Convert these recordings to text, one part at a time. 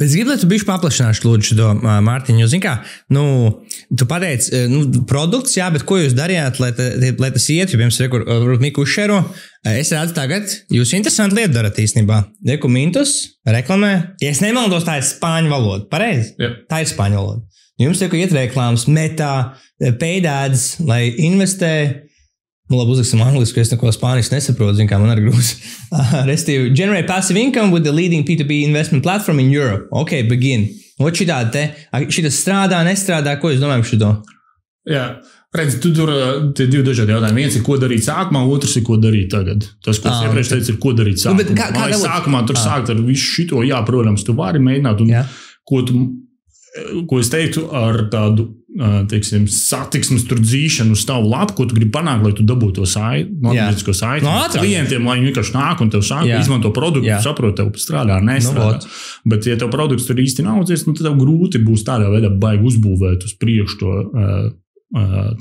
Bet es gribu, lai tu bišķi paplašināšu, lūdzu, to Mārtiņu. Zini kā, tu pateici, produkts, jā, bet ko jūs darījāt, lai tas iet, jo jums varbūt Miku uzšēro. Es redzu tagad, jūs interesanti lietu darat īstenībā. Reku Mintus reklamē. Ja es nemaldos, tā ir spāņu valoda. Pareizi? Jā. Tā ir spāņu valoda. Jums iet reklāmas, metā, paid ads, lai investē. Labi, uzliksim angliski, jo es neko spāniski nesaprotu, zinu, kā man arī grūs. Restīvi, generate passive income with the leading P2P investment platform in Europe. Ok, begin. Ot šitādi te, šitas strādā, nestrādā, ko jūs domājam šito? Jā, redz, tu tur tie divi dažādi jautājumi. Viens ir, ko darīt sākumā, otrs ir, ko darīt tagad. Tas, ko es iepriekš teicu, ir, ko darīt sākumā. Lai sākumā tur sākt ar visu šito, jā, protams, tu vari mēģināt, un ko es teiktu ar tādu, teiksim, satiksmes tur dzīšanu uz tavu lapu, ko tu gribi panākt, lai tu dabūtu to saiti, klientiem, lai viņi vienkārši nāk un tev saka, izmanto produktu, saprot, tev strādā, nestrādā. Bet, ja tev produkts tur īsti nav dzies, tad tev grūti būs tādā veidā baigi uzbūvēt uz priekšu to,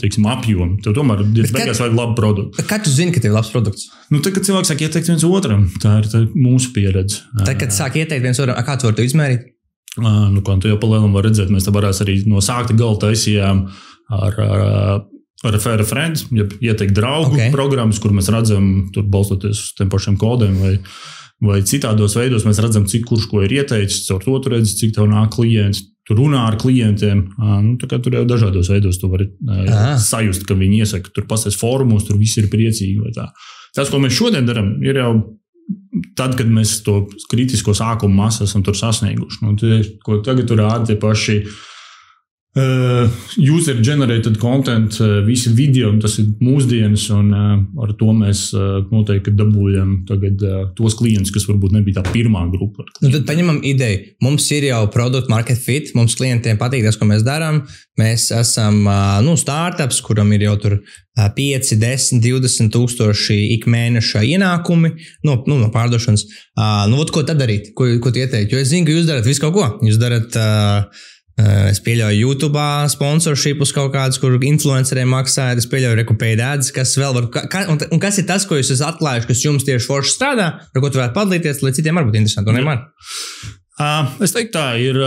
teiksim, apjomu. Tev tomēr beigās vajag labu produktu. Kā tu zini, ka tev ir labs produkts? Tad, kad cilvēks sāk ieteikt viens otram, tā ir mūsu pieredze. Tad, kad sāk ieteikt viens otram, kā tu vari to izmērīt? Kā tu jau palielam var redzēt, mēs te varēs arī no sākta gala taisījām ar Refer a Friend, ja ieteikt draugu programmas, kur mēs redzam, tur balstoties uz tiem pašiem kodiem vai citādos veidos, mēs redzam, cik kurš ko ir ieteicis, caur to tu redzi, cik tev nāk klients, tu runā ar klientiem, tā kā tur jau dažādos veidos tu vari sajust, ka viņi iesaka, tur pasēs fórumos, tur visi ir priecīgi vai tā. Tas, ko mēs šodien daram, ir jau tad, kad mēs to kritisko sākumu masu esam tur sasnieguši. Ko tagad tur rāda tie paši user-generated content, visi video, tas ir mūsdienas, un ar to mēs noteikti dabūjam tagad tos klientus, kas varbūt nebija tā pirmā grupa. Tad paņemam ideju. Mums ir jau product market fit, mums klientiem patīk tas, ko mēs darām. Mēs esam startups, kuram ir jau tur 5, 10, 20 tūkstoši ik mēneša ienākumi no pārdošanas. Ko tad darīt? Ko tu ieteikt? Jo es zinu, ka jūs darat visu kaut ko. Jūs darat... Es pieļauju YouTube sponsorshipus kaut kādus, kur influenceriem maksājat, es pieļauju paid ads, kas vēl var, un kas ir tas, ko jūs esat atklājuši, kas jums tieši forši strādā, ar ko tu varētu padalīties, lai citiem varbūt interesanti, un nemar? Es teiktu tā, ir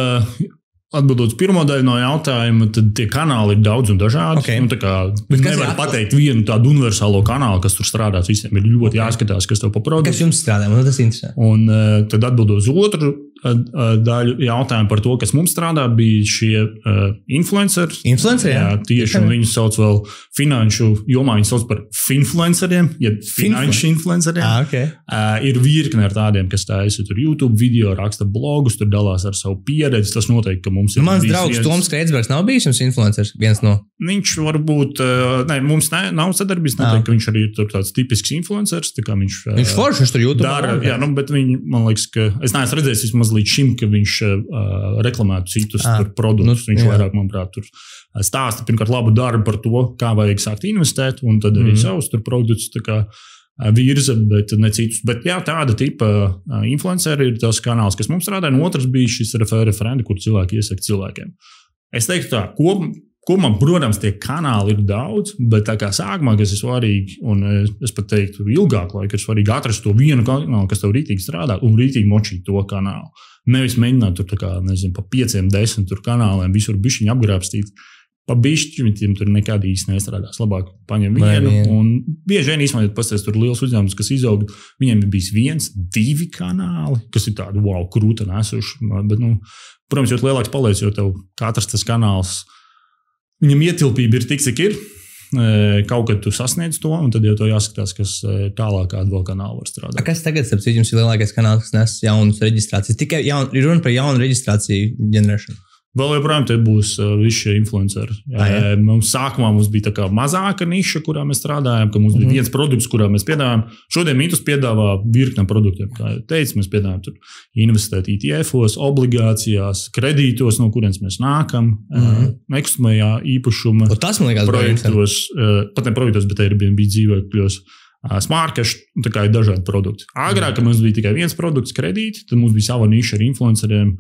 atbildot pirmo daļu no jautājuma, tad tie kanāli ir daudz un dažādi. Nevar pateikt vienu tādu universālo kanālu, kas tur strādās visiem. Ir ļoti jāskatās, kas tev pa produktu. Kas jums strādā, man tas interesē. Un tad atbildot uz otru daļu jautājumu par to, kas mums strādā, bija šie influenceri. Influenceri, jā. Tieši, un viņus sauc vēl finanšu jomā, viņus sauc par finfluenceriem, ja finanšu influenceriem. Ir virkne ar tādiem, kas taisa tur YouTube video, raksta blogus, tur dalās ar savu pieredzi. Tas noteikti, ka mums ir mans draugs Toms Kreitsbergs nav bijis jums influenceris, viens no? Viņš varbūt, mums nav sadarbības, neteikti, ka viņš arī ir tur tāds tipisks influenceris, tā kā viņš forši, viņš tur YouTube dara, jā, bet viņi, man liekas, ka es neesmu redzējis vismaz līdz šim, ka viņš reklamētu citus produktus. Viņš vairāk, manuprāt, tur stāsta pirmkārt labu darbu par to, kā vajag sākt investēt, un tad arī savus tur produktus tā kā virza, bet ne citus. Bet jā, tāda tipa influenceri ir tas kanāls, kas mums strādā, un otrs bija šis Refer a Friend, kur cilvēki iesaka cilvēkiem. Es teiktu tā, man, protams, tie kanāli ir daudz, bet tā kā sākumā, kas ir svarīgi, un es pat teiktu ilgāk laika, ir svarīgi atrast to vienu kanālu, kas tev rītīgi strādā, un rītīgi močīt to kanālu. Nevis mēģināt tur, tā kā, nezinu, pa 5, 10 tur kanāliem visur bišķiņu apgrābstīt. Pa bišķiņiem tur nekādi īsti nestrādās. Labāk paņem vienu, un bieži vien īstenībā, ja pasties tur liels uzņēmums, kas izaug, viņiem ir bijis 1, 2 kanāli, kas ir tādi, wow, krūta nesuši. Bet, protams, jo lielāks paliec, jo tev katrs tas kanāls, viņam ietilpība ir tik, cik ir. Kaut kad tu sasniedz to, un tad jau to jāskatās, kas tālāk kādu vēl kanālu var strādāt. Kas tagad, starp citu, jums ir lielākais kanāls, kas nes jaunas reģistrācijas? Tikai runa par jaunu reģistrāciju ģenerēšanu. Vēl joprojām te būs visi šie influenceri. Sākumā mums bija tā kā mazāka niša, kurā mēs strādājām, ka mums bija viens produkts, kurā mēs piedāvājam. Šodien Mintus piedāvā virkni produktiem. Kā jau teicu, mēs piedāvājam tur investēt ETF-os, obligācijās, kredītos, no kurienes mēs nākam, nekustamajā īpašuma projektos, pat ne projektos, bet Airbnb dzīvokļos. Smartcash, tā kā ir dažādi produkti. Agrāk, kad mums bija tikai viens produkts kredīti, tad mums bija sava niša ar influenceriem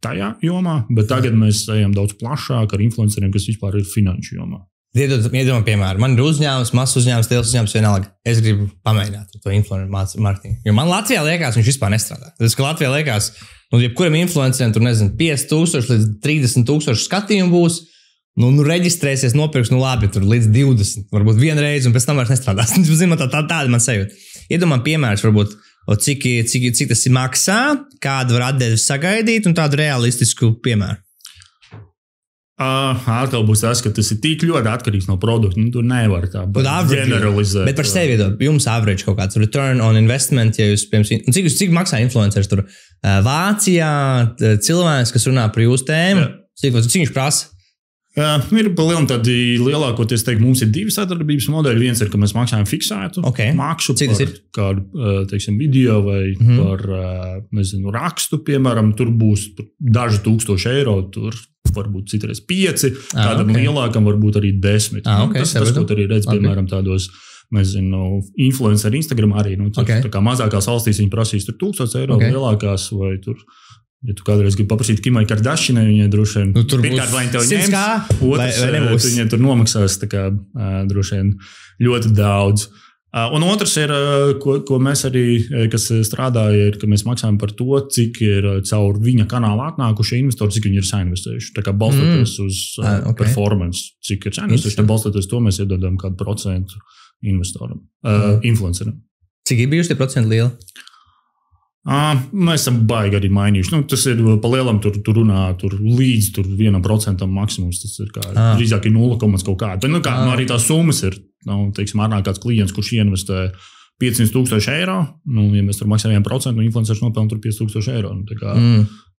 tajā jomā, bet tagad mēs ejam daudz plašāk ar influenceriem, kas vispār ir finanšu jomā. Iedomā, piemēram, man ir uzņēmums, mazs uzņēmums, liels uzņēmums, vienalga. Es gribu pamēģināt to influencer marketingu. Jo man Latvijā liekas, viņš vispār nestrādā. Tas, ka Latvijā liekas, jebkuram influencerim tur, nezinu, 5,000 līdz 30,000 skatījumu būs, reģistrēsies, nopirks, labi, tur līdz 20, varbūt vienreiz, un pēc tam vairs nestrādās. Zinu, tāda man sajūta. Iedomā piemērs, varbūt, cik tas ir maksā, kādu var atdevi sagaidīt, un tādu realistisku piemēru. Atkal būs tas, ka tas ir tik ļoti atkarīgs no produkta. Tur nevar tā generalizēt. Bet par sevi jums average kaut kāds return on investment, ja jūs, piemēram, cik maksā influenceris tur Vācijā, cilvēks, kas runā par jūsu tēmu, cik viņš prasa? Ir palielam tādi lielākoties, mums ir 2 sadarbības modeļi. Viens ir, ka mēs maksājam fiksētu maksu par kādu, teiksim, video vai par, nezinu, rakstu, piemēram, tur būs daži tūkstoši eiro, tur varbūt citreiz 5, kādam lielākam varbūt arī 10. Tas, ko arī redz, piemēram, tādos, nezinu, influenceri Instagram arī, tā kā mazākās valstīs viņi prasīs tur 1,000 eiro, lielākās vai tur. Ja tu kādreiz gribi paprasīt Kimai Kardashianai, viņai droši vien pirmkārt vai tev ņems, otrs viņai tur nomaksās tā kā droši vien ļoti daudz. Un otrs ir, ko mēs arī, kas strādāja, ir, ka mēs maksājam par to, cik ir caur viņa kanāla atnākuši investori, cik viņi ir sainvestējuši. Tā kā balstoties uz performance, cik ir sainvestējuši, tad balstoties to mēs iedodam kādu procentu investoram, influenceram. Cik ir bijuši tie procenti lieli? Mēs esam baigi arī mainījuši. Tas ir pa lielam tur runā līdz 1% maksimums. Tas ir drīzāk 0, kaut kāda. Bet arī tās summas ir. Teiksim, kāds klients, kurš ieinvestē 500,000 eiro, ja mēs tur maksājam 1%, influenceris nopelna tur 5,000 eiro.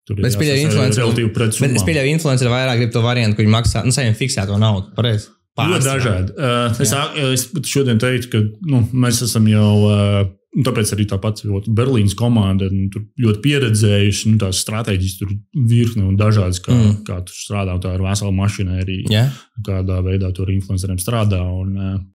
Tur ir relatīvi pret summām. Bet es pieļauju influenceri vairāk grib to variantu, ka viņi maksā, saņem fiksēto naudu. Pareizi. Ļoti dažādi. Es šodien teiktu, ka mēs esam jau... Tāpēc arī tāpat Berlīnas komanda tur ļoti pieredzējuši, tās stratēģijas tur virkne un dažādas, kā tur strādā, tā ir vesela mašinērija, kādā veidā tur influenceriem strādā. Un